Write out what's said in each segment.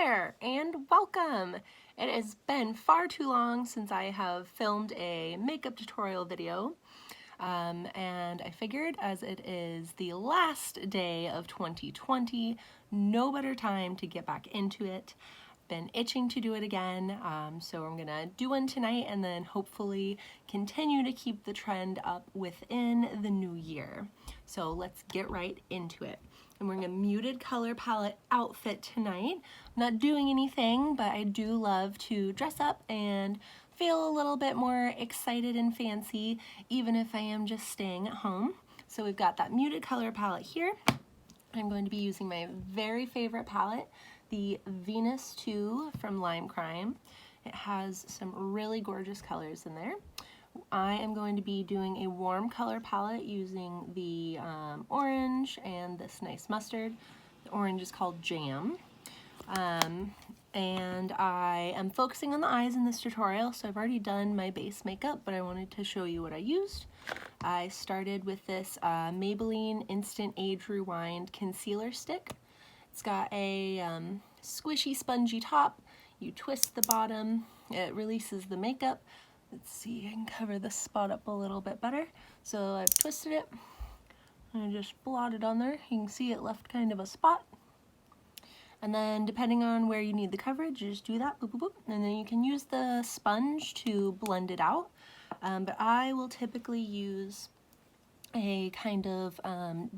there, and welcome! It has been far too long since I have filmed a makeup tutorial video, and I figured as it is the last day of 2020, no better time to get back into it. Been itching to do it again, so I'm gonna do one tonight and then hopefully continue to keep the trend up within the new year. So let's get right into it. I'm wearing a muted color palette outfit tonight. I'm not doing anything, but I do love to dress up and feel a little bit more excited and fancy, even if I am just staying at home. So we've got that muted color palette here. I'm going to be using my very favorite palette, the Venus 2 from Lime Crime. It has some really gorgeous colors in there. I am going to be doing a warm color palette using the orange and this nice mustard. The orange is called Jam. And I am focusing on the eyes in this tutorial, so I've already done my base makeup, but I wanted to show you what I used. I started with this Maybelline Instant Age Rewind Concealer Stick. It's got a squishy, spongy top. You twist the bottom, it releases the makeup. Let's see, I can cover this spot up a little bit better. So I've twisted it, and I just blotted on there. You can see it left kind of a spot. And then depending on where you need the coverage, you just do that, boop, boop, boop. And then you can use the sponge to blend it out. But I will typically use a kind of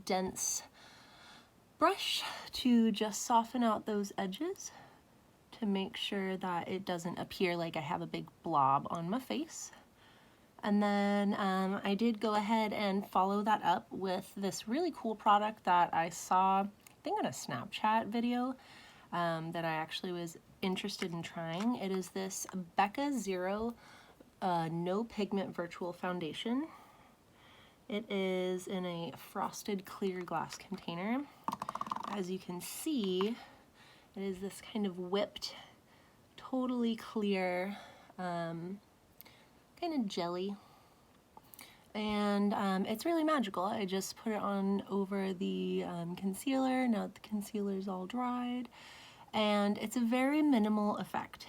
dense brush to just soften out those edges to make sure that it doesn't appear like I have a big blob on my face. And then I did go ahead and follow that up with this really cool product that I saw, I think on a Snapchat video, that I actually was interested in trying. It is this Becca Zero No Pigment Virtual Foundation. It is in a frosted clear glass container. As you can see, it is this kind of whipped, totally clear, kind of jelly. And it's really magical. I just put it on over the concealer, now that the concealer's all dried. And it's a very minimal effect.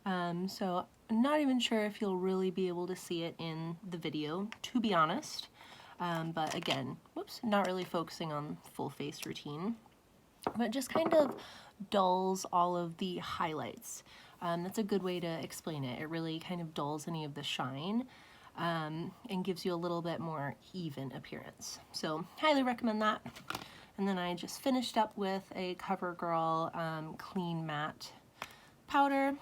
So I'm not even sure if you'll really be able to see it in the video, to be honest. But again, whoops, not really focusing on full face routine. But it just kind of dulls all of the highlights. That's a good way to explain it. It really kind of dulls any of the shine and gives you a little bit more even appearance. So highly recommend that. And then I just finished up with a CoverGirl Clean Matte powder.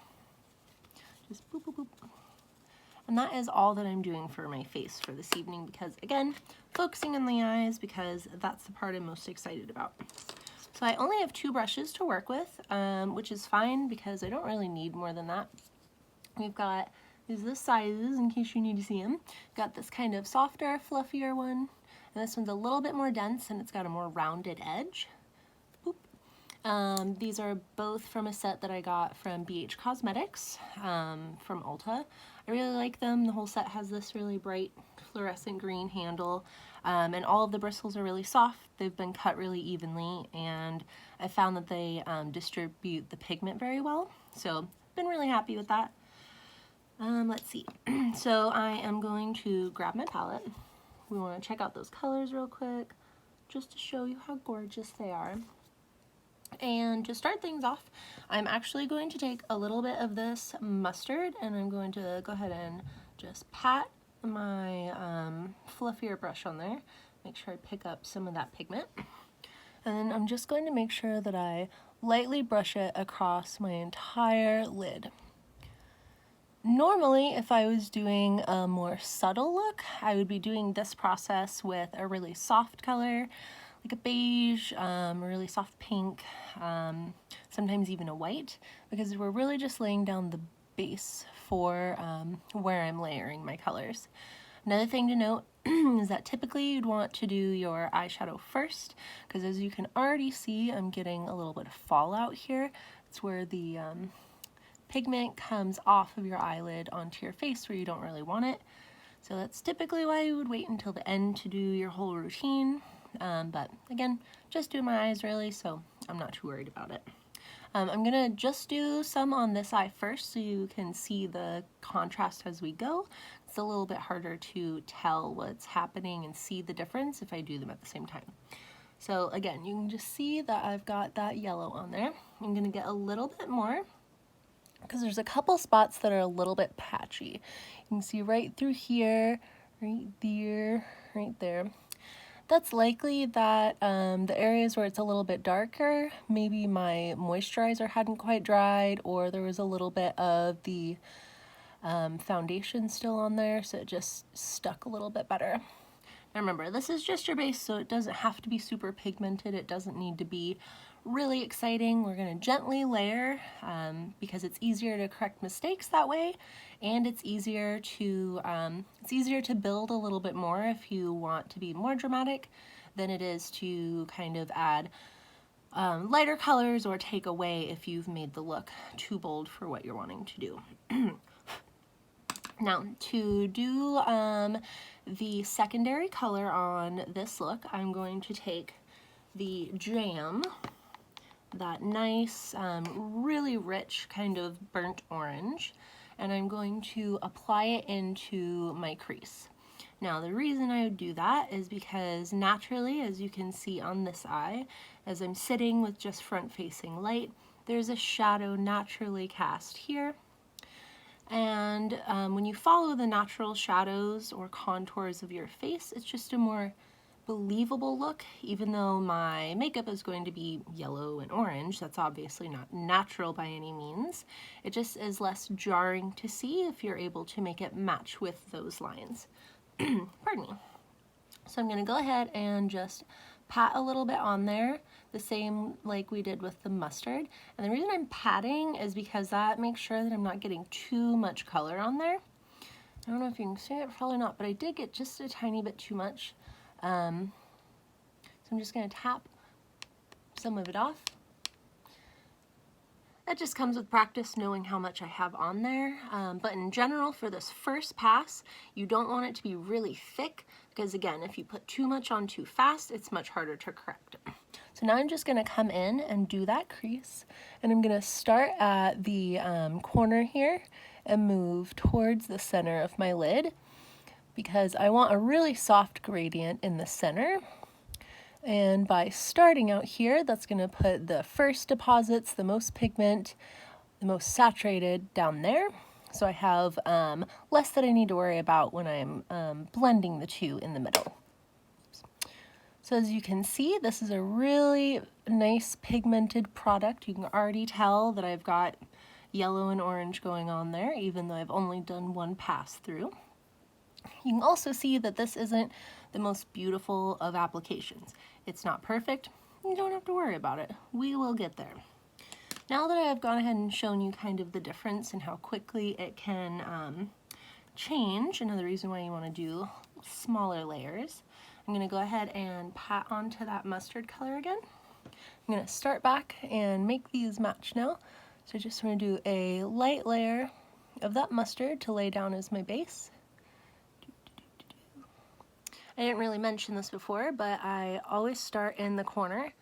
Just boop, boop, boop. And that is all that I'm doing for my face for this evening because, again, focusing on the eyes because that's the part I'm most excited about. So I only have 2 brushes to work with, which is fine because I don't really need more than that. We've got these sizes in case you need to see them. Got this kind of softer, fluffier one, and this one's a little bit more dense and it's got a more rounded edge. Boop. These are both from a set that I got from BH Cosmetics from Ulta. I really like them. The whole set has this really bright fluorescent green handle. And all of the bristles are really soft. They've been cut really evenly, and I found that they distribute the pigment very well. So been really happy with that. Let's see. So I am going to grab my palette. We want to check out those colors real quick, just to show you how gorgeous they are. And to start things off, I'm actually going to take a little bit of this mustard, and I'm going to go ahead and just pat my fluffier brush on there, make sure I pick up some of that pigment, and then I'm just going to make sure that I lightly brush it across my entire lid. Normally, if I was doing a more subtle look, I would be doing this process with a really soft color, like a beige, a really soft pink, sometimes even a white, because we're really just laying down the base for where I'm layering my colors. Another thing to note is that typically you'd want to do your eyeshadow first, because as you can already see, I'm getting a little bit of fallout here. It's where the pigment comes off of your eyelid onto your face where you don't really want it. So that's typically why you would wait until the end to do your whole routine. But again, just do my eyes really, so I'm not too worried about it. I'm gonna just do some on this eye first so you can see the contrast as we go. It's a little bit harder to tell what's happening and see the difference if I do them at the same time. So again, you can just see that I've got that yellow on there. I'm gonna get a little bit more because there's a couple spots that are a little bit patchy. You can see right through here, right there, right there. That's likely that the areas where it's a little bit darker, maybe my moisturizer hadn't quite dried, or there was a little bit of the foundation still on there, so it just stuck a little bit better. Now remember, this is just your base, so it doesn't have to be super pigmented. It doesn't need to be really exciting. We're going to gently layer because it's easier to correct mistakes that way, and it's easier to build a little bit more if you want to be more dramatic than it is to kind of add lighter colors or take away if you've made the look too bold for what you're wanting to do. Now, to do the secondary color on this look, I'm going to take the Jam, that nice, really rich kind of burnt orange, and I'm going to apply it into my crease. Now, the reason I would do that is because naturally, as you can see on this eye, as I'm sitting with just front-facing light, there's a shadow naturally cast here. And when you follow the natural shadows or contours of your face, it's just a more believable look. Even though my makeup is going to be yellow and orange, that's obviously not natural by any means. It just is less jarring to see if you're able to make it match with those lines. Pardon me. So I'm going to go ahead and just pat a little bit on there, the same like we did with the mustard. And the reason I'm patting is because that makes sure that I'm not getting too much color on there. I don't know if you can see it, probably not, but I did get just a tiny bit too much. So I'm just going to tap some of it off. That just comes with practice, knowing how much I have on there. But in general, for this first pass, you don't want it to be really thick because, again, if you put too much on too fast, it's much harder to correct. So now I'm just going to come in and do that crease, and I'm going to start at the corner here and move towards the center of my lid because I want a really soft gradient in the center. And by starting out here, that's going to put the first deposits, the most pigment, the most saturated down there. So I have less that I need to worry about when I'm blending the two in the middle. So as you can see, this is a really nice pigmented product. You can already tell that I've got yellow and orange going on there, even though I've only done one pass through. You can also see that this isn't the most beautiful of applications. It's not perfect. You don't have to worry about it. We will get there. Now that I've gone ahead and shown you kind of the difference and how quickly it can change, another reason why you want to do smaller layers, I'm going to go ahead and pat onto that mustard color again. I'm going to start back and make these match now. So I just want to do a light layer of that mustard to lay down as my base. I didn't really mention this before, but I always start in the corner.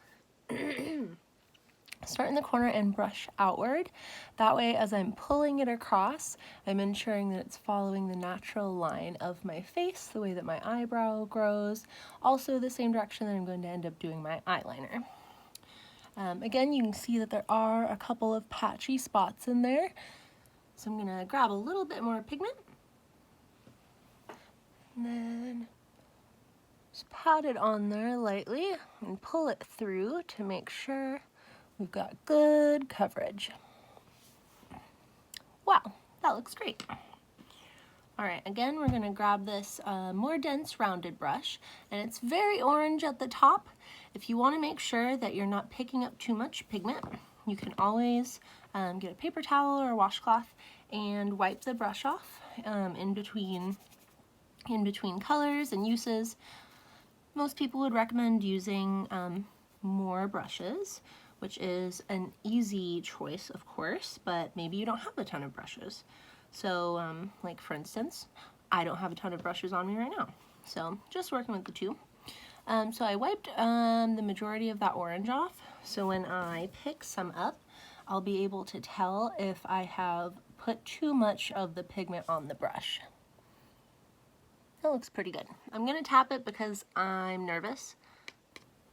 Start in the corner and brush outward. That way, as I'm pulling it across, I'm ensuring that it's following the natural line of my face, the way that my eyebrow grows, also the same direction that I'm going to end up doing my eyeliner. Again, you can see that there are a couple of patchy spots in there. So I'm going to grab a little bit more pigment. And then just pat it on there lightly and pull it through to make sure we've got good coverage. Wow, that looks great. All right, again, we're going to grab this more dense rounded brush, and it's very orange at the top. If you want to make sure that you're not picking up too much pigment, you can always get a paper towel or a washcloth and wipe the brush off in between colors and uses. Most people would recommend using more brushes, which is an easy choice, of course, but maybe you don't have a ton of brushes. So, like for instance, I don't have a ton of brushes on me right now, so just working with the two. So I wiped the majority of that orange off, so when I pick some up, I'll be able to tell if I have put too much of the pigment on the brush. That looks pretty good. I'm gonna tap it because I'm nervous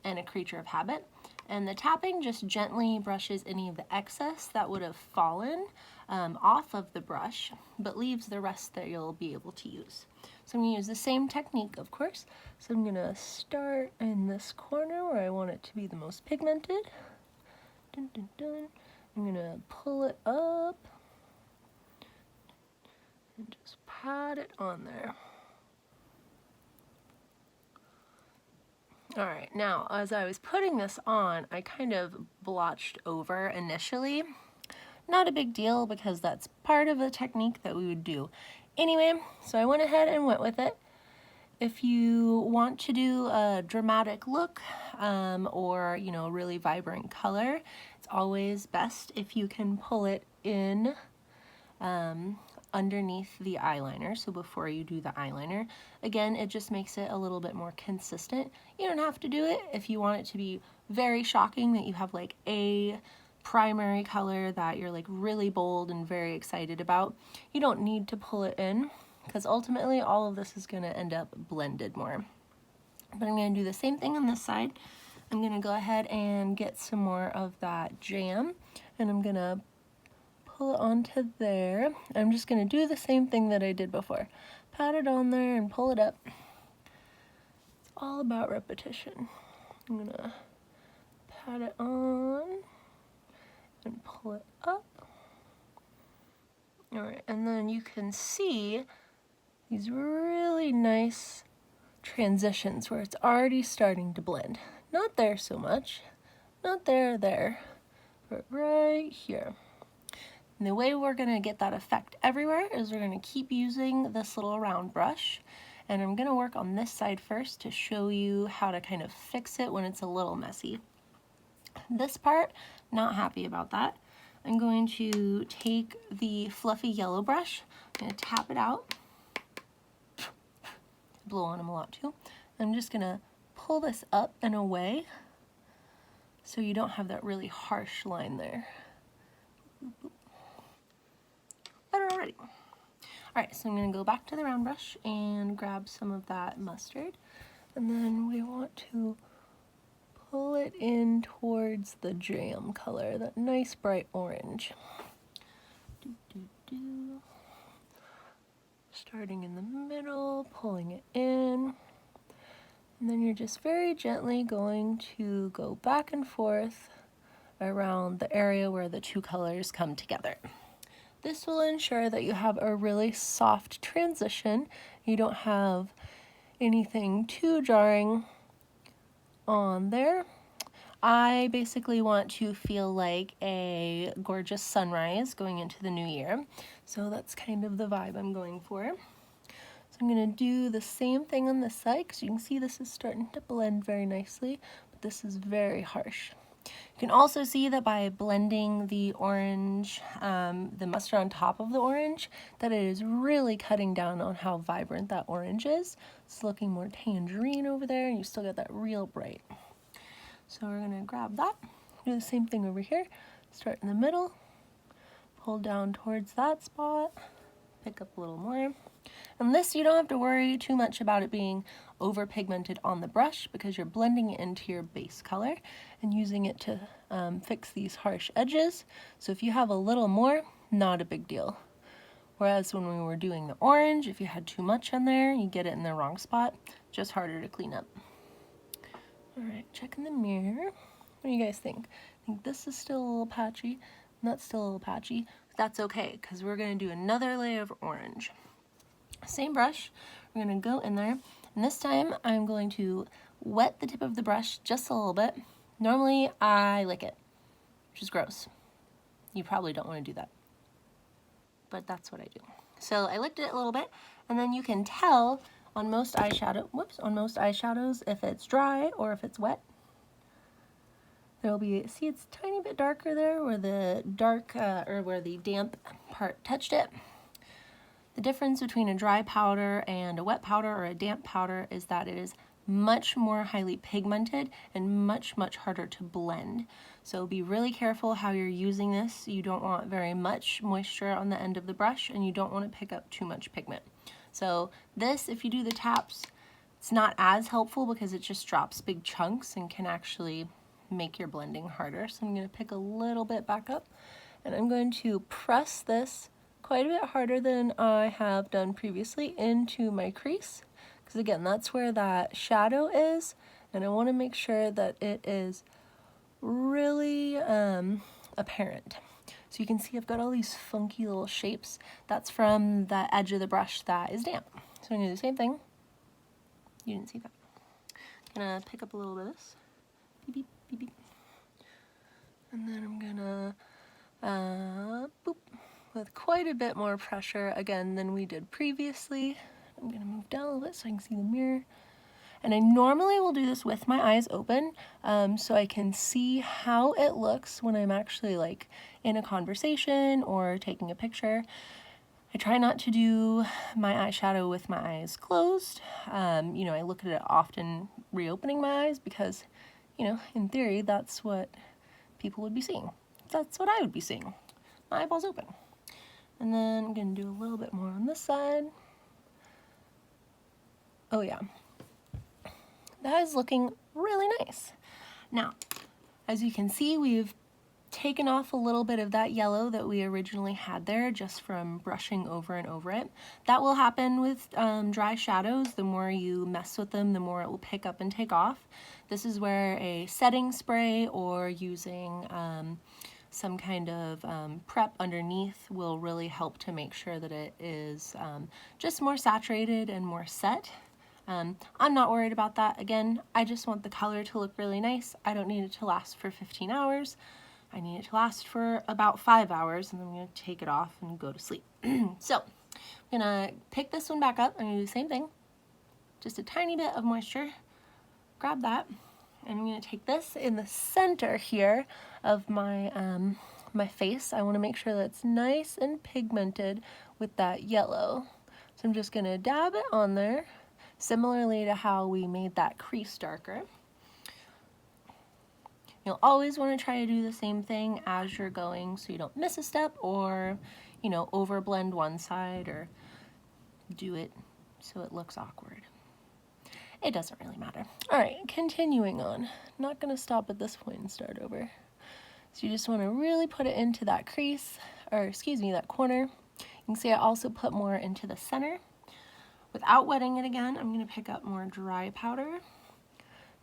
and a creature of habit. And the tapping just gently brushes any of the excess that would have fallen off of the brush, but leaves the rest that you'll be able to use. So I'm gonna use the same technique, of course. So I'm gonna start in this corner where I want it to be the most pigmented. Dun, dun, dun. I'm gonna pull it up and just pat it on there. All right, now as I was putting this on, I kind of blotched over initially. Not a big deal because that's part of the technique that we would do anyway, so I went ahead and went with it. If you want to do a dramatic look or, you know, really vibrant color, it's always best if you can pull it in underneath the eyeliner, so before you do the eyeliner. Again, it just makes it a little bit more consistent. You don't have to do it if you want it to be very shocking that you have like a primary color that you're like really bold and very excited about. You don't need to pull it in because ultimately all of this is going to end up blended more. But I'm going to do the same thing on this side. I'm going to go ahead and get some more of that jam, and I'm going to pull it onto there. I'm just going to do the same thing that I did before. Pat it on there and pull it up. It's all about repetition. I'm going to pat it on and pull it up. Alright, and then you can see these really nice transitions where it's already starting to blend. Not there so much, not there, but right here. And the way we're going to get that effect everywhere is we're going to keep using this little round brush, and I'm going to work on this side first to show you how to kind of fix it when it's a little messy. This part, not happy about that. I'm going to take the fluffy yellow brush, I'm going to tap it out, blow on them a lot too. I'm just going to pull this up and away so you don't have that really harsh line there. Better already. Alright, so I'm going to go back to the round brush and grab some of that mustard, and then we want to pull it in towards the jam color, that nice bright orange. Starting in the middle, pulling it in, and then you're just very gently going to go back and forth around the area where the two colors come together. This will ensure that you have a really soft transition. You don't have anything too jarring on there. I basically want to feel like a gorgeous sunrise going into the new year. So that's kind of the vibe I'm going for. So I'm going to do the same thing on this side because you can see this is starting to blend very nicely, but this is very harsh. You can also see that by blending the orange, the mustard on top of the orange, that it is really cutting down on how vibrant that orange is. It's looking more tangerine over there, and you still got that real bright. So we're going to grab that, do the same thing over here, start in the middle, pull down towards that spot, pick up a little more. And this, you don't have to worry too much about it being over pigmented on the brush because you're blending it into your base color and using it to fix these harsh edges. So if you have a little more, not a big deal. Whereas when we were doing the orange, if you had too much in there, you get it in the wrong spot, just harder to clean up. All right, check in the mirror. What do you guys think? I think this is still a little patchy, and that's still a little patchy. But that's okay, because we're going to do another layer of orange. Same brush, we're going to go in there, and this time I'm going to wet the tip of the brush just a little bit. Normally I lick it, which is gross. You probably don't want to do that, but that's what I do. So I licked it a little bit, and then you can tell on most eyeshadows if it's dry or if it's wet. There'll be, see, it's a tiny bit darker there where the where the damp part touched it. The difference between a dry powder and a wet powder or a damp powder is that it is much more highly pigmented and much harder to blend. So be really careful how you're using this. You don't want very much moisture on the end of the brush, and you don't want to pick up too much pigment. So this, if you do the taps, it's not as helpful because it just drops big chunks and can actually make your blending harder. So I'm going to pick a little bit back up, and I'm going to press this quite a bit harder than I have done previously into my crease, because again, that's where that shadow is, and I want to make sure that it is really apparent. So you can see I've got all these funky little shapes. That's from the edge of the brush that is damp. So I'm going to do the same thing. You didn't see that. I'm going to pick up a little bit of this. Beep, beep, beep, beep. And then I'm going to boop, with quite a bit more pressure again than we did previously. I'm going to move down a little bit so I can see the mirror. And I normally will do this with my eyes open, so I can see how it looks when I'm actually like in a conversation or taking a picture. I try not to do my eyeshadow with my eyes closed. You know, I look at it often reopening my eyes because, you know, in theory, that's what people would be seeing. That's what I would be seeing. My eyeballs open. And then I'm going to do a little bit more on this side. Oh yeah. That is looking really nice. Now, as you can see, we've taken off a little bit of that yellow that we originally had there just from brushing over and over it. That will happen with dry shadows. The more you mess with them, the more it will pick up and take off. This is where a setting spray or using some kind of prep underneath will really help to make sure that it is just more saturated and more set. I'm not worried about that. Again, I just want the color to look really nice. I don't need it to last for 15 hours. I need it to last for about 5 hours, and then I'm going to take it off and go to sleep. So I'm going to pick this one back up. I'm going to do the same thing. Just a tiny bit of moisture. Grab that. And I'm going to take this in the center here of my my face. I want to make sure that it's nice and pigmented with that yellow. So I'm just going to dab it on there, similarly to how we made that crease darker. You'll always want to try to do the same thing as you're going so you don't miss a step or, you know, overblend one side or do it so it looks awkward. It doesn't really matter. All right, continuing on. Not going to stop at this point and start over. So you just want to really put it into that crease, or excuse me, that corner. You can see I also put more into the center. Without wetting it again, I'm going to pick up more dry powder.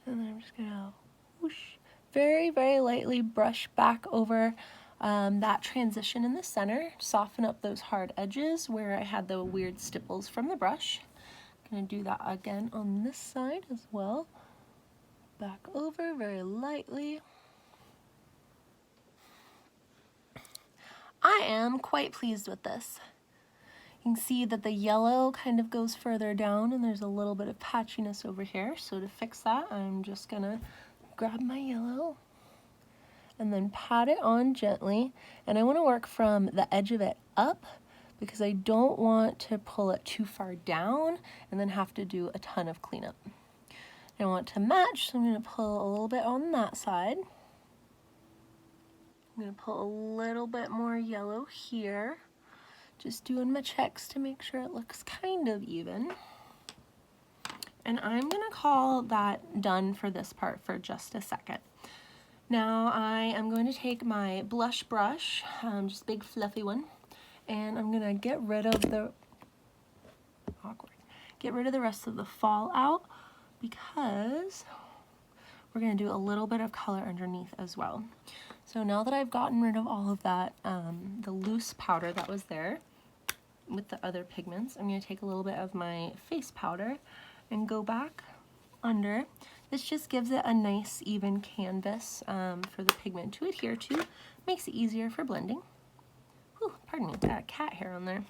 And then I'm just going to whoosh, very, very lightly brush back over that transition in the center. Soften up those hard edges where I had the weird stipples from the brush. I'm going to do that again on this side as well. Back over very lightly. I am quite pleased with this. You can see that the yellow kind of goes further down and there's a little bit of patchiness over here. So to fix that, I'm just gonna grab my yellow and then pat it on gently. And I want to work from the edge of it up because I don't want to pull it too far down and then have to do a ton of cleanup. I want to match, so I'm going to pull a little bit on that side. I'm going to pull a little bit more yellow here. Just doing my checks to make sure it looks kind of even. And I'm going to call that done for this part for just a second. Now I am going to take my blush brush, just a big fluffy one, and I'm going to get rid of the rest of the fallout because we're going to do a little bit of color underneath as well. So now that I've gotten rid of all of that, the loose powder that was there with the other pigments, I'm going to take a little bit of my face powder and go back under. This just gives it a nice even canvas for the pigment to adhere to. Makes it easier for blending. Whew, pardon me, got a cat hair on there.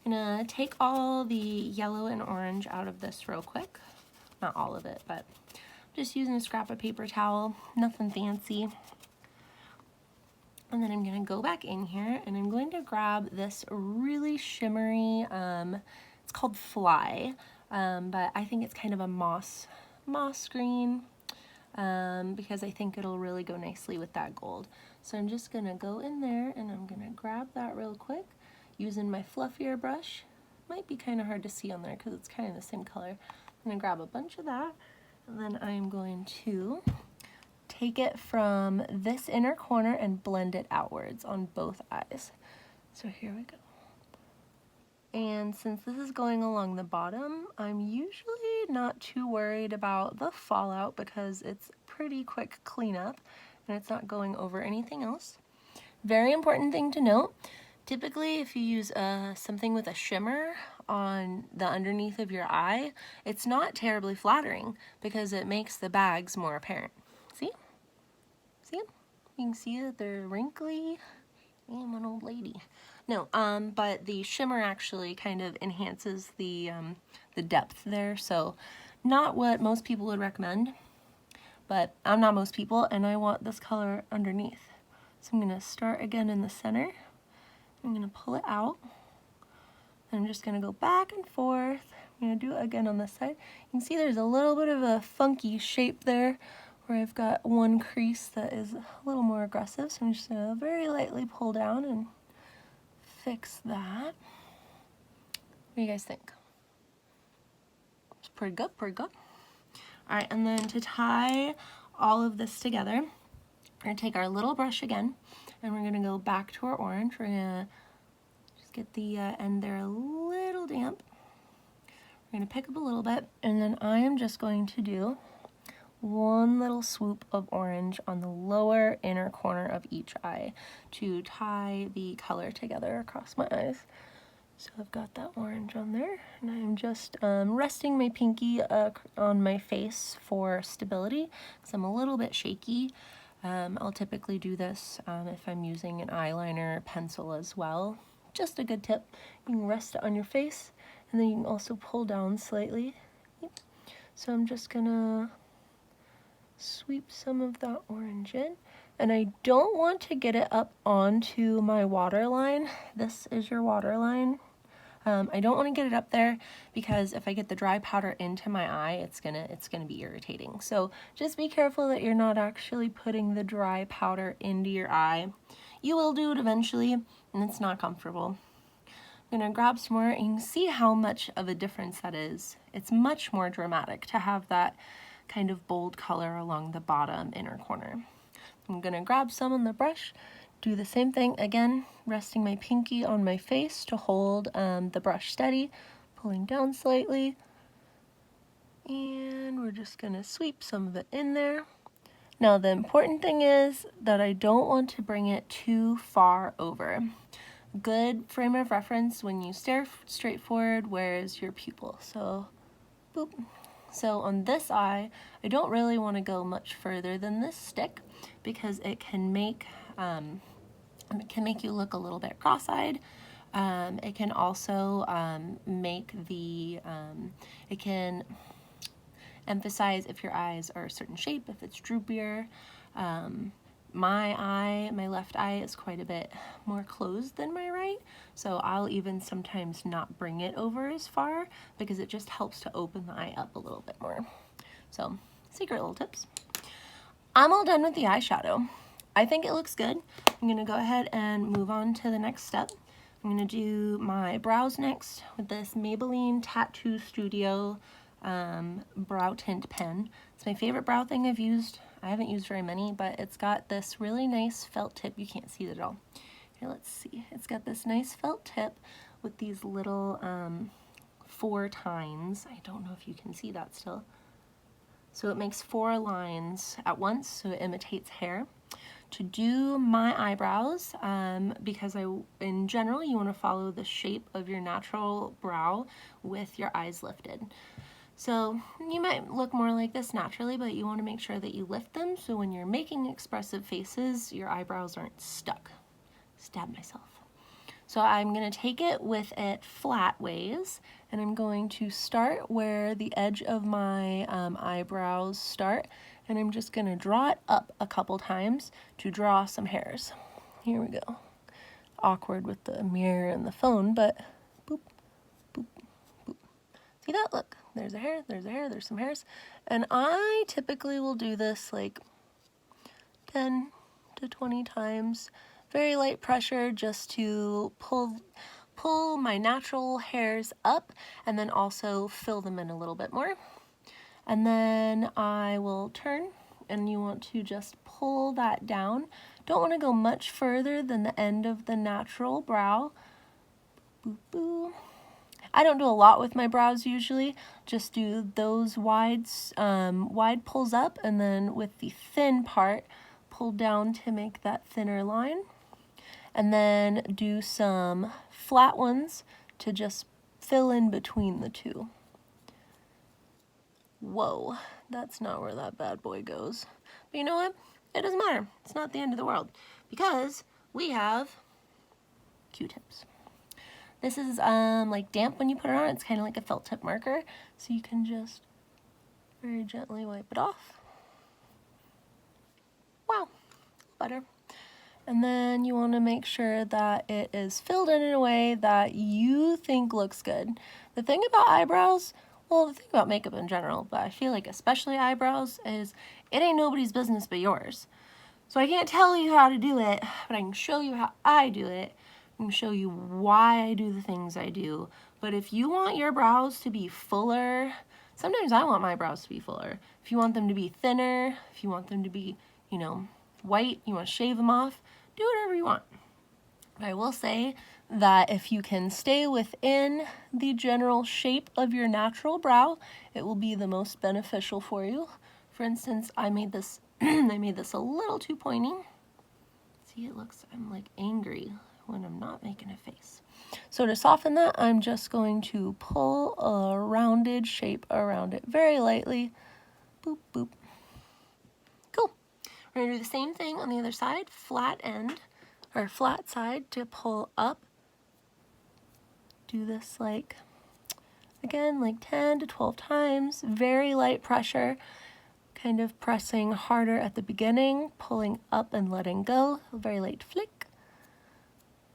I'm going to take all the yellow and orange out of this real quick. Not all of it, but just using a scrap of paper towel, nothing fancy. And then I'm going to go back in here and I'm going to grab this really shimmery, it's called Fly, but I think it's kind of a moss moss green because I think it'll really go nicely with that gold. So I'm just gonna go in there and I'm gonna grab that real quick using my fluffier brush. Might be kind of hard to see on there because it's kind of the same color. I'm gonna grab a bunch of that, and then I'm going to take it from this inner corner and blend it outwards on both eyes. So here we go. And since this is going along the bottom, I'm usually not too worried about the fallout because it's pretty quick cleanup and it's not going over anything else. Very important thing to note, typically if you use something with a shimmer on the underneath of your eye, it's not terribly flattering because it makes the bags more apparent. See? See them? You can see that they're wrinkly. I'm an old lady. No, but the shimmer actually kind of enhances the depth there, so not what most people would recommend, but I'm not most people, and I want this color underneath. So I'm going to start again in the center. I'm going to pull it out. I'm just going to go back and forth. I'm going to do it again on this side. You can see there's a little bit of a funky shape there where I've got one crease that is a little more aggressive, so I'm just going to very lightly pull down and fix that. What do you guys think? It's pretty good, pretty good. Alright, and then to tie all of this together, we're going to take our little brush again, and we're going to go back to our orange. We're going to just get the end there a little damp. We're going to pick up a little bit, and then I am just going to do one little swoop of orange on the lower inner corner of each eye to tie the color together across my eyes. So I've got that orange on there, and I'm just resting my pinky on my face for stability because I'm a little bit shaky. I'll typically do this if I'm using an eyeliner pencil as well. Just a good tip. You can rest it on your face, and then you can also pull down slightly. So I'm just gonna sweep some of that orange in, and I don't want to get it up onto my waterline. This is your waterline. I don't want to get it up there because if I get the dry powder into my eye, it's gonna be irritating. So just be careful that you're not actually putting the dry powder into your eye. You will do it eventually, and it's not comfortable. I'm gonna grab some more, and you can see how much of a difference that is. It's much more dramatic to have that kind of bold color along the bottom inner corner. I'm gonna grab some on the brush, do the same thing again, resting my pinky on my face to hold the brush steady, pulling down slightly, and we're just gonna sweep some of it in there. Now the important thing is that I don't want to bring it too far over. Good frame of reference when you stare straight forward, where is your pupil? So, boop. So on this eye, I don't really want to go much further than this stick because it can make you look a little bit cross-eyed. It can also it can emphasize if your eyes are a certain shape, if it's droopier. My left eye is quite a bit more closed than my right, so I'll even sometimes not bring it over as far because it just helps to open the eye up a little bit more. So, secret little tips. I'm all done with the eyeshadow. I think it looks good. I'm gonna go ahead and move on to the next step. I'm gonna do my brows next with this Maybelline Tattoo Studio brow tint pen. It's my favorite brow thing I've used. I haven't used very many, but it's got this really nice felt tip. You can't see it at all. Here, let's see. It's got this nice felt tip with these little 4 tines. I don't know if you can see that still. So it makes 4 lines at once, so it imitates hair. To do my eyebrows, because in general you want to follow the shape of your natural brow with your eyes lifted. So you might look more like this naturally, but you want to make sure that you lift them so when you're making expressive faces, your eyebrows aren't stuck. Stab myself. So I'm going to take it with it flat ways, and I'm going to start where the edge of my eyebrows start, and I'm just going to draw it up a couple times to draw some hairs. Here we go. Awkward with the mirror and the phone, but boop, boop, boop. See that? Look. there's a hair, there's a hair, there's some hairs. And I typically will do this like 10 to 20 times. Very light pressure just to pull my natural hairs up and then also fill them in a little bit more. And then I will turn, and you want to just pull that down. Don't want to go much further than the end of the natural brow. Boop, boop. I don't do a lot with my brows usually, just do those wide pulls up, and then with the thin part, pull down to make that thinner line. And then do some flat ones to just fill in between the two. Whoa, that's not where that bad boy goes. But you know what? It doesn't matter. It's not the end of the world because we have Q-tips. This is like damp when you put it on. It's kind of like a felt tip marker. So you can just very gently wipe it off. Wow, better. And then you want to make sure that it is filled in a way that you think looks good. The thing about eyebrows, well, the thing about makeup in general, but I feel like especially eyebrows, is it ain't nobody's business but yours. So I can't tell you how to do it, but I can show you how I do it. I can show you why I do the things I do. But if you want your brows to be fuller, sometimes I want my brows to be fuller. If you want them to be thinner, if you want them to be, you know, white, you want to shave them off, do whatever you want. I will say that if you can stay within the general shape of your natural brow, it will be the most beneficial for you. For instance, I made this I made this a little too pointy. See, I'm like angry when I'm not making a face. So to soften that, I'm just going to pull a rounded shape around it very lightly. Boop, boop. Cool. We're gonna do the same thing on the other side, flat end, or flat side to pull up. Do this like, again, like 10 to 12 times, very light pressure, kind of pressing harder at the beginning, pulling up and letting go, a very light flick.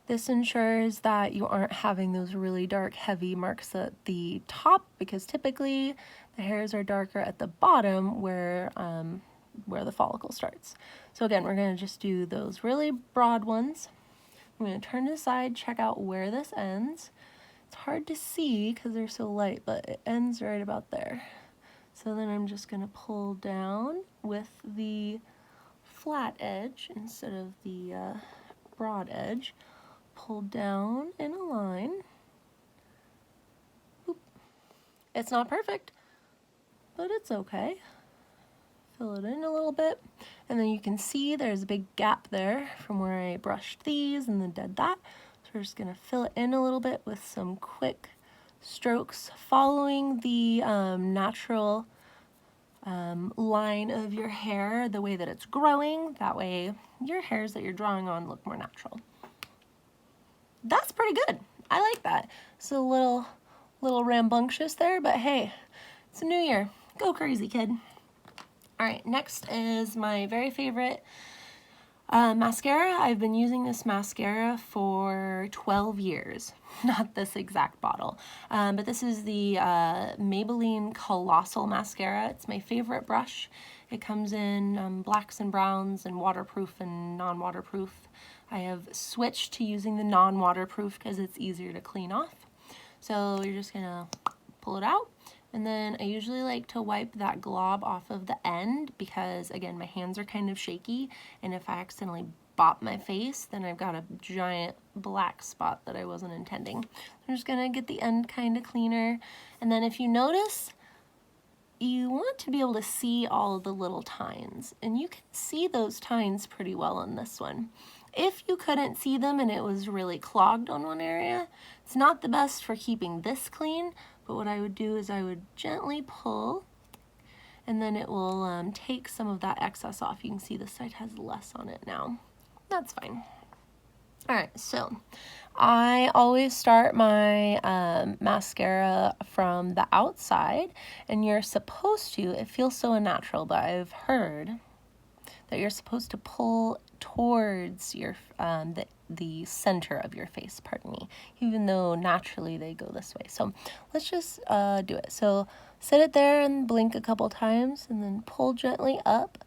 This ensures that you aren't having those really dark, heavy marks at the top, because typically the hairs are darker at the bottom where the follicle starts. So again, we're going to just do those really broad ones. I'm going to turn to the side, check out where this ends. It's hard to see because they're so light, but it ends right about there. So then I'm just going to pull down with the flat edge instead of the broad edge. Pull down in a line. Boop. It's not perfect, but it's okay. Fill it in a little bit, and then you can see there's a big gap there from where I brushed these and then did that. So we're just going to fill it in a little bit with some quick strokes, following the natural line of your hair, the way that it's growing. That way your hairs that you're drawing on look more natural. That's pretty good. I like that. It's a little rambunctious there, but hey, it's a new year. Go crazy, kid. All right, next is my very favorite mascara. I've been using this mascara for 12 years. Not this exact bottle, but this is the Maybelline Colossal Mascara. It's my favorite brush. It comes in blacks and browns and waterproof and non-waterproof. I have switched to using the non-waterproof because it's easier to clean off. So you're just gonna pull it out. And then I usually like to wipe that glob off of the end because, again, my hands are kind of shaky, and if I accidentally bop my face, then I've got a giant black spot that I wasn't intending. I'm just gonna get the end kind of cleaner. And then if you notice, you want to be able to see all of the little tines, and you can see those tines pretty well on this one. If you couldn't see them and it was really clogged on one area, it's not the best for keeping this clean, but what I would do is I would gently pull, and then it will take some of that excess off. You can see this side has less on it now. That's fine. All right, so I always start my mascara from the outside, and you're supposed to, it feels so unnatural, but I've heard that you're supposed to pull towards your the center of your face, pardon me, even though naturally they go this way. So let's just do it. So set it there and blink a couple times and then pull gently up.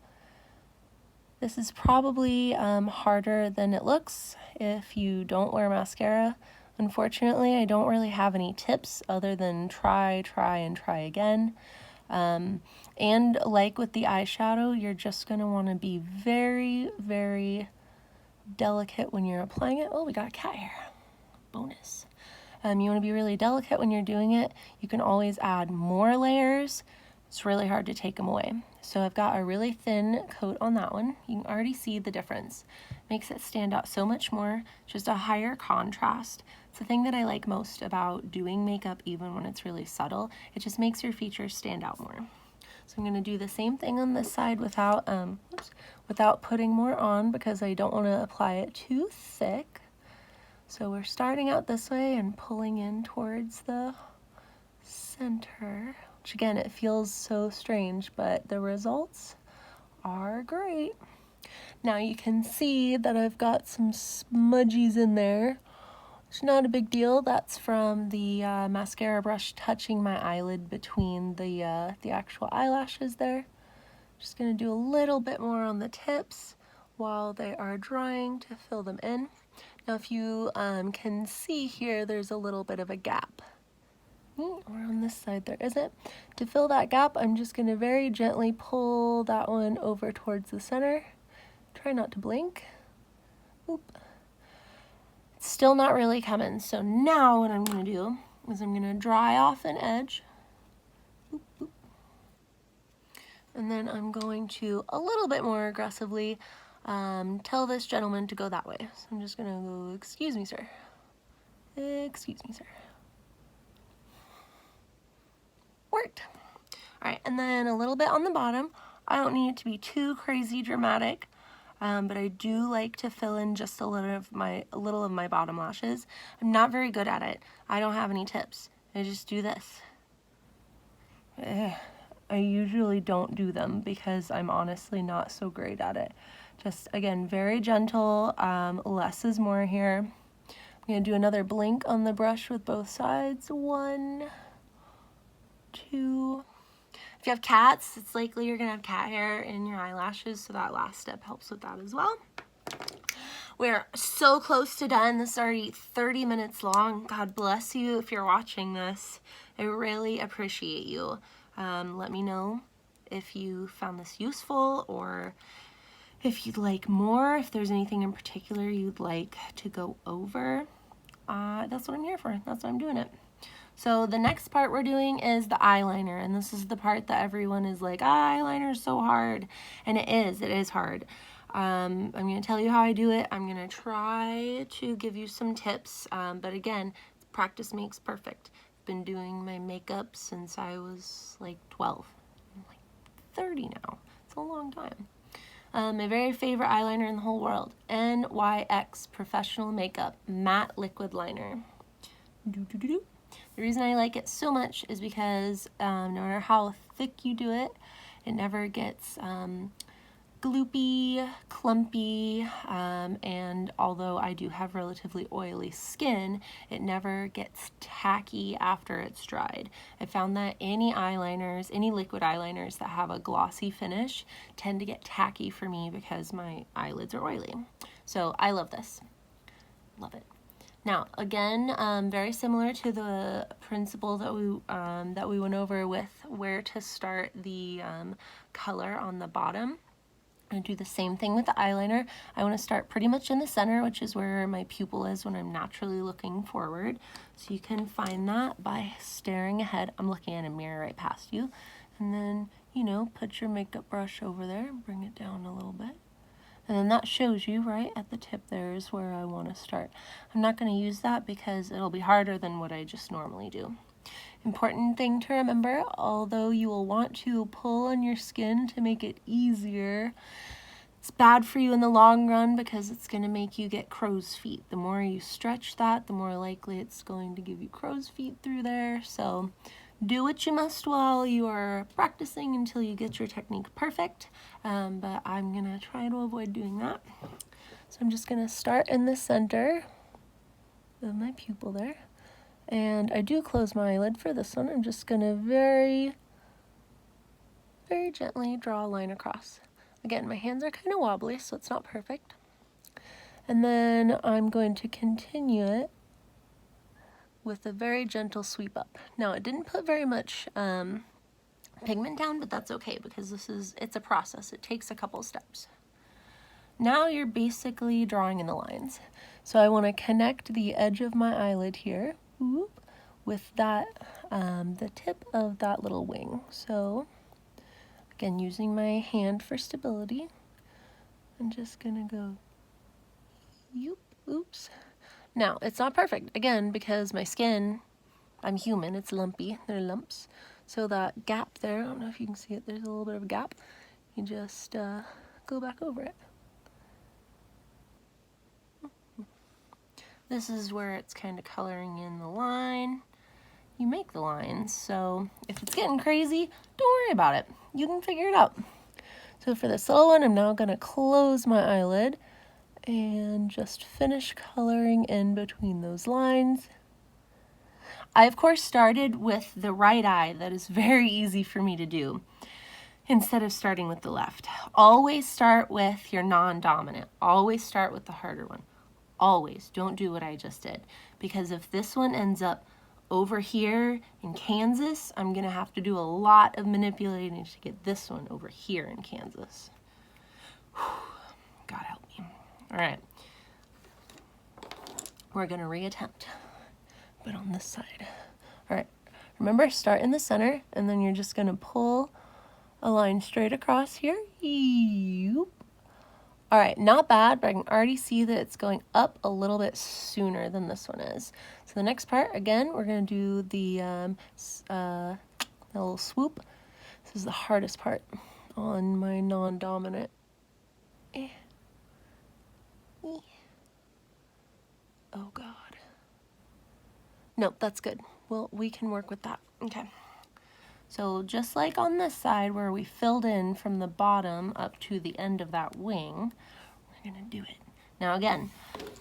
This is probably harder than it looks if you don't wear mascara. Unfortunately, I don't really have any tips other than try, and try again. And like with the eyeshadow, you're just going to want to be very, very delicate when you're applying it. Oh, we got cat hair. Bonus. You want to be really delicate when you're doing it. You can always add more layers. It's really hard to take them away. So I've got a really thin coat on that one. You can already see the difference. Makes it stand out so much more, just a higher contrast. It's the thing that I like most about doing makeup, even when it's really subtle. It just makes your features stand out more. So I'm going to do the same thing on this side without putting more on because I don't want to apply it too thick. So we're starting out this way and pulling in towards the center, which again, it feels so strange, but the results are great. Now you can see that I've got some smudgies in there. It's not a big deal. That's from the mascara brush touching my eyelid between the actual eyelashes there. Just going to do a little bit more on the tips while they are drying to fill them in. Now if you can see here, there's a little bit of a gap. Or on this side there isn't. To fill that gap, I'm just going to very gently pull that one over towards the center. Try not to blink. Oop. It's still not really coming. So now what I'm going to do is I'm going to dry off an edge. Oop, oop. And then I'm going to, a little bit more aggressively, tell this gentleman to go that way. So I'm just going to go, excuse me, sir. Excuse me, sir. Worked. All right, and then a little bit on the bottom. I don't need it to be too crazy dramatic, but I do like to fill in just a little of my bottom lashes. I'm not very good at it. I don't have any tips. I just do this. I usually don't do them because I'm honestly not so great at it. Just, again, very gentle, less is more here. I'm going to do another blink on the brush with both sides. 1, 2. If you have cats, it's likely you're going to have cat hair in your eyelashes, so that last step helps with that as well. We're so close to done. This is already 30 minutes long. God bless you if you're watching this. I really appreciate you. Let me know if you found this useful or if you'd like more, if there's anything in particular you'd like to go over. That's what I'm here for. That's why I'm doing it. So the next part we're doing is the eyeliner, and this is the part that everyone is like, eyeliner is so hard, and it is hard. I'm going to tell you how I do it. I'm going to try to give you some tips, but again, practice makes perfect. I've been doing my makeup since I was like 12. I'm like 30 now. It's a long time. My very favorite eyeliner in the whole world, NYX Professional Makeup Matte Liquid Liner. The reason I like it so much is because no matter how thick you do it, it never gets gloopy, clumpy, and although I do have relatively oily skin, it never gets tacky after it's dried. I found that any eyeliners, any liquid eyeliners that have a glossy finish tend to get tacky for me because my eyelids are oily. So I love this. Love it. Now, again, very similar to the principle that we went over with where to start the color on the bottom. I'm going to do the same thing with the eyeliner. I want to start pretty much in the center, which is where my pupil is when I'm naturally looking forward. So you can find that by staring ahead. I'm looking at a mirror right past you. And then, you know, put your makeup brush over there and bring it down a little bit. And then that shows you right at the tip there is where I want to start. I'm not going to use that because it'll be harder than what I just normally do. Important thing to remember, although you will want to pull on your skin to make it easier, it's bad for you in the long run because it's going to make you get crow's feet. The more you stretch that, the more likely it's going to give you crow's feet through there. So do what you must while you are practicing until you get your technique perfect, but I'm going to try to avoid doing that. So I'm just gonna start in the center of my pupil there. And I do close my eyelid for this one. I'm just gonna very gently draw a line across. Again, my hands are kind of wobbly, so it's not perfect. And then I'm going to continue it with a very gentle sweep up. Now, it didn't put very much pigment down, but that's okay because it's a process. It takes a couple steps. Now you're basically drawing in the lines. So I want to connect the edge of my eyelid here with that, the tip of that little wing. So again, using my hand for stability, I'm just gonna go, oops. Now, it's not perfect, again, because my skin, I'm human, it's lumpy, there are lumps. So that gap there, I don't know if you can see it, there's a little bit of a gap. You just go back over it. This is where it's kind of coloring in the line. You make the lines, so if it's getting crazy, don't worry about it. You can figure it out. So for this little one, I'm now gonna close my eyelid and just finish coloring in between those lines. I, of course, started with the right eye. That is very easy for me to do instead of starting with the left. Always start with your non-dominant. Always start with the harder one. Always. Don't do what I just did. Because if this one ends up over here in Kansas, I'm going to have to do a lot of manipulating to get this one over here in Kansas. Whew. God help me. All right. We're going to reattempt, but on this side. All right. Remember, start in the center, and then you're just going to pull a line straight across here. All right, not bad, but I can already see that it's going up a little bit sooner than this one is. So the next part, again, we're going to do the little swoop. This is the hardest part on my non-dominant. Oh, God. Nope, that's good. Well, we can work with that. Okay. So just like on this side where we filled in from the bottom up to the end of that wing, we're gonna do it. Now again,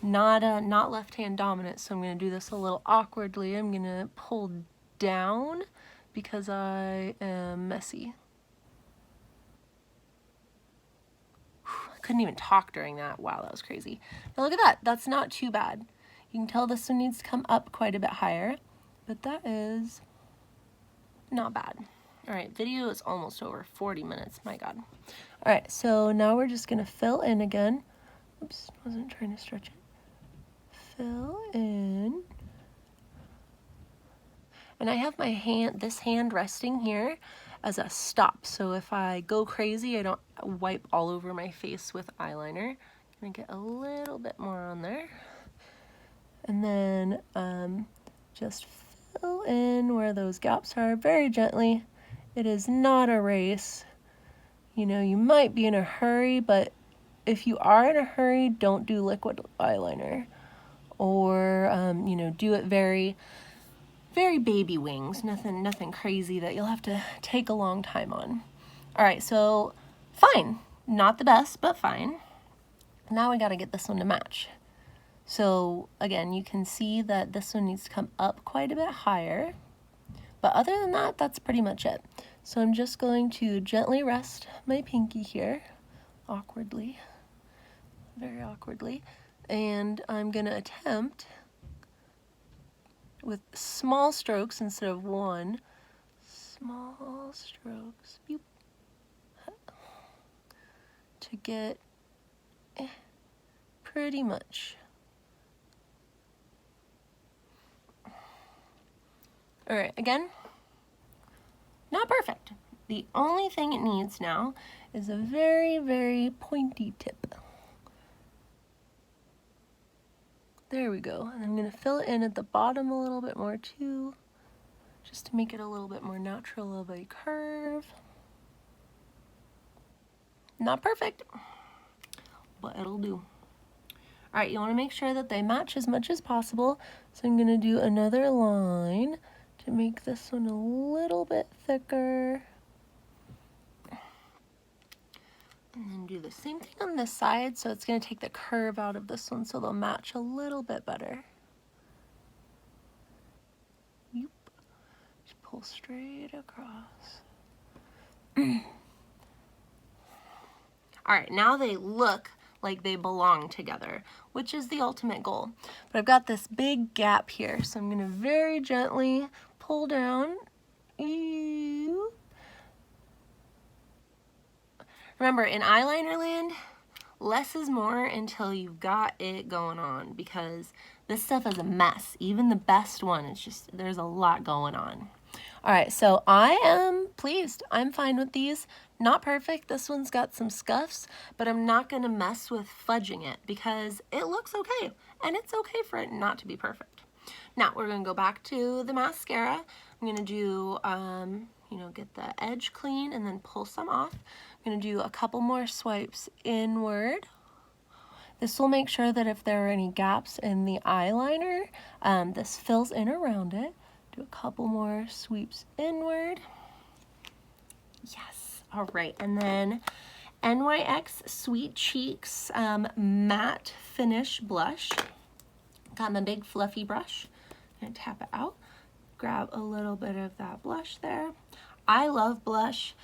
not left hand dominant, so I'm gonna do this a little awkwardly. I'm gonna pull down because I am messy. I couldn't even talk during that. Wow, that was crazy. Now look at that, that's not too bad. You can tell this one needs to come up quite a bit higher, but that is not bad. All right, video is almost over, 40 minutes, my God. All right, so now we're just gonna fill in again. Oops, wasn't trying to stretch it. Fill in. And I have my hand, this hand resting here as a stop. So if I go crazy, I don't wipe all over my face with eyeliner. I'm gonna get a little bit more on there. And then just fill in where those gaps are very gently. It is not a race. You know, you might be in a hurry, but if you are in a hurry, don't do liquid eyeliner. Or, you know, do it very baby wings. Nothing crazy that you'll have to take a long time on. All right, so fine. Not the best, but fine. Now we gotta get this one to match. So again, you can see that this one needs to come up quite a bit higher. But other than that, that's pretty much it. So I'm just going to gently rest my pinky here, awkwardly, very awkwardly, and I'm gonna attempt with small strokes instead of one, small strokes, to get pretty much. All right, again, not perfect. The only thing it needs now is a very pointy tip. There we go. And I'm gonna fill it in at the bottom a little bit more too, just to make it a little bit more natural of a curve. Not perfect, but it'll do. All right, you wanna make sure that they match as much as possible. So I'm gonna do another line to make this one a little bit thicker. And then do the same thing on this side, so it's going to take the curve out of this one so they'll match a little bit better. Yep. Just pull straight across. All right, now they look like they belong together, which is the ultimate goal. But I've got this big gap here, so I'm gonna very gently pull down. Remember, in eyeliner land, less is more until you've got it going on, because this stuff is a mess. Even the best one, it's just, there's a lot going on. All right, so I am pleased. I'm fine with these. Not perfect. This one's got some scuffs, but I'm not gonna mess with fudging it because it looks okay, and it's okay for it not to be perfect. Now we're gonna go back to the mascara. I'm gonna do, you know, get the edge clean and then pull some off. I'm gonna do a couple more swipes inward. This will make sure that if there are any gaps in the eyeliner, this fills in around it. Do a couple more sweeps inward. Yes, all right, and then NYX Sweet Cheeks Matte Finish Blush. Got my big fluffy brush. I'm gonna tap it out. Grab a little bit of that blush there. I love blush.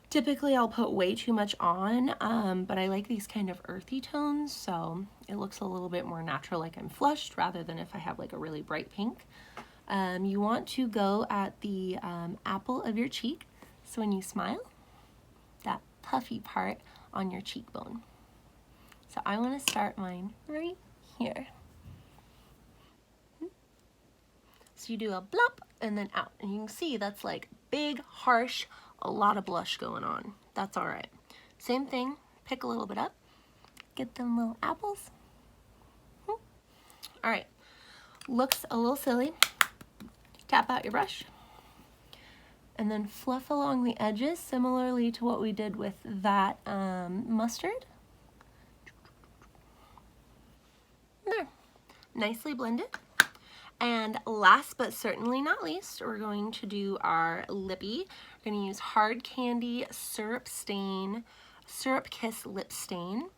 Typically I'll put way too much on, but I like these kind of earthy tones, so it looks a little bit more natural, like I'm flushed, rather than if I have like a really bright pink. You want to go at the apple of your cheek, so when you smile, that puffy part on your cheekbone. So I want to start mine right here. So you do a blop and then out, and you can see that's like big, harsh, a lot of blush going on. That's all right. Same thing, pick a little bit up, get them little apples. All right, looks a little silly. Tap out your brush and then fluff along the edges, similarly to what we did with that mustard. There, nicely blended. And last but certainly not least, we're going to do our lippy. We're going to use Hard Candy Syrup Kiss Lip Stain.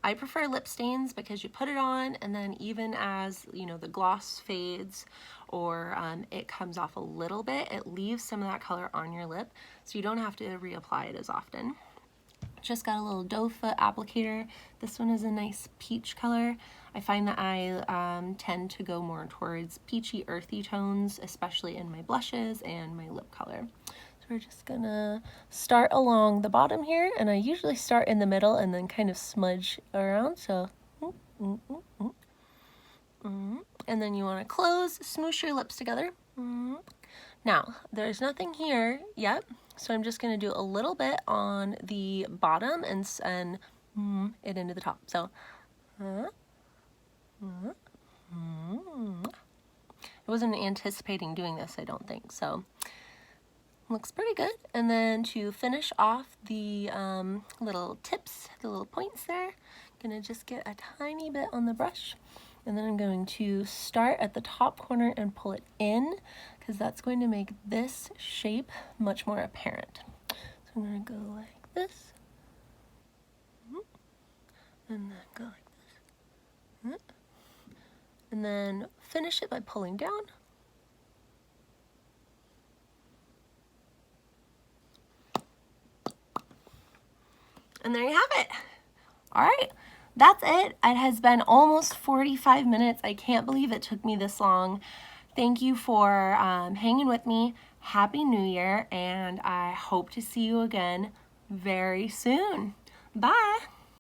I prefer lip stains because you put it on and then even as, you know, the gloss fades or it comes off a little bit, it leaves some of that color on your lip, so you don't have to reapply it as often. Just got a little doe foot applicator. This one is a nice peach color. I find that I tend to go more towards peachy, earthy tones, especially in my blushes and my lip color. So we're just gonna start along the bottom here, and I usually start in the middle and then kind of smudge around, so. And then you wanna close, smoosh your lips together. Now, there's nothing here yet, so I'm just gonna do a little bit on the bottom and it into the top. So, I wasn't anticipating doing this, I don't think, so looks pretty good. And then to finish off the little tips, the little points there, I'm gonna just get a tiny bit on the brush, and then I'm going to start at the top corner and pull it in, because that's going to make this shape much more apparent. So I'm gonna go like this, and then go like this, and then finish it by pulling down. And there you have it. All right, that's it. It has been almost 45 minutes. I can't believe it took me this long. Thank you for hanging with me. Happy New Year, and I hope to see you again very soon. Bye.